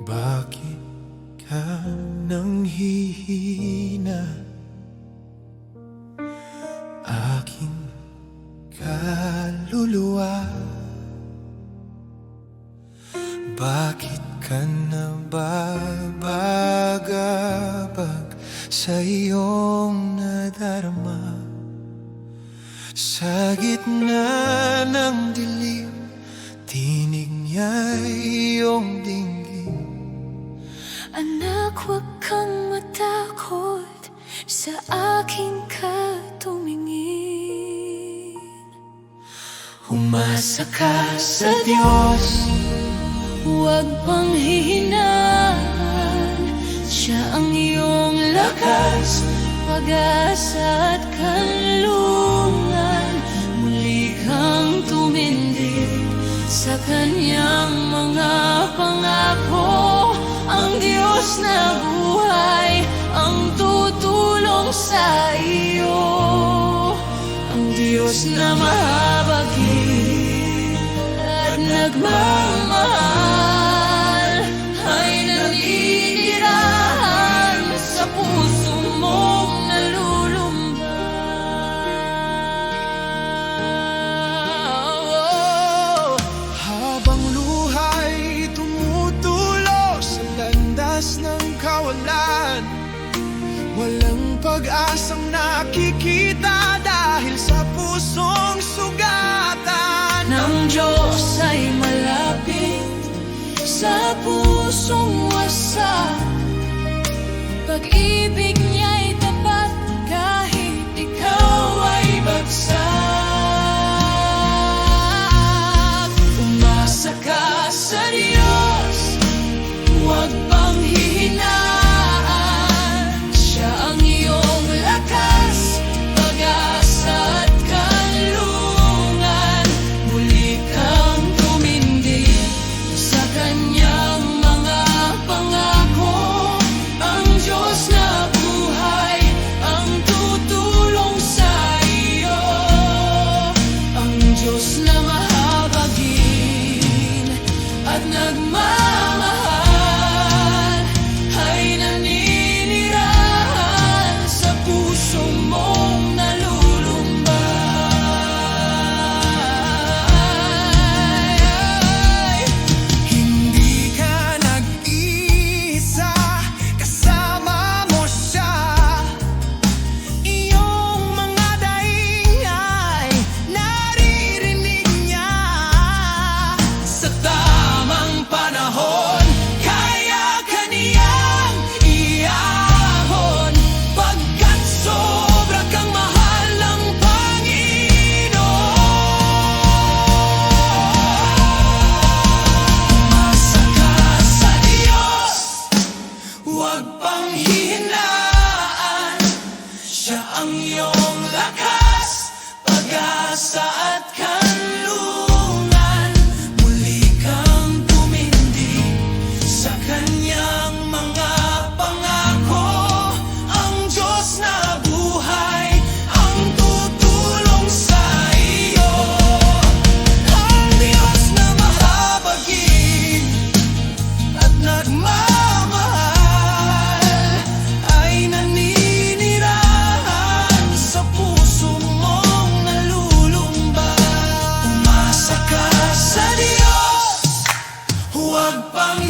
Bakit ka nanghihina? Aking kaluluwa, bakit ka nababagabag sa iyong nadarama? Sa gitna ng dilim, tinig niya'y iyong dinggin. Anak, huwag kang matakot sa aking katumingin. Umasa ka sa Diyos, huwag pang hihinaan. Siya ang iyong lakas, pag-asa at kanlungan. Muli kang tumindig sa kanyang mga pangako. Ang Diyos na buhay ang tutulong sa iyo. Ang Diyos na mahabagin at nagmamahal ay naninirahan sa puso mong nalulumba. habang luhay tumutulo sa landas ng kawalan. Walang pag-asang nakikita dahil sa pusong sugatan. Ng Diyos ay malapit sa pusong wasak. Pag-ibig niya'y tapat kahit ikaw ay bagsak. Umasa ka sa Diyos, huwag pang hihinaan. Siya ang iyong lakas, pag-asa at kanlungan. Muli kang tumindig sa kanyang mga pangako. Ang Diyos na buhay ang tutulong sa iyo. Ang Diyos na mahabagin at nagmamahal ay naninirahan sa puso mong nalulumbay. Hindi ka nag-iisa, kasama mo siya. Iyong mga daing ay naririnig niya. Sa tamang panahon, kaya ka niyang iahon, pagkat sobra kang mahal ng Panginoon. Umasa ka sa Diyos, huwag pang hihinaan. Siya ang iyong lakas, pag-asa at kanlungan. Muli kang tumindig sa kanyang mga pangako. Ang Diyos na buhay ang tutulong sa iyo. Ang Diyos na mahabagin at nagmamahal ay naninirahan sa puso mong nalulumbay. Umasa ka sa Diyos, huwag pang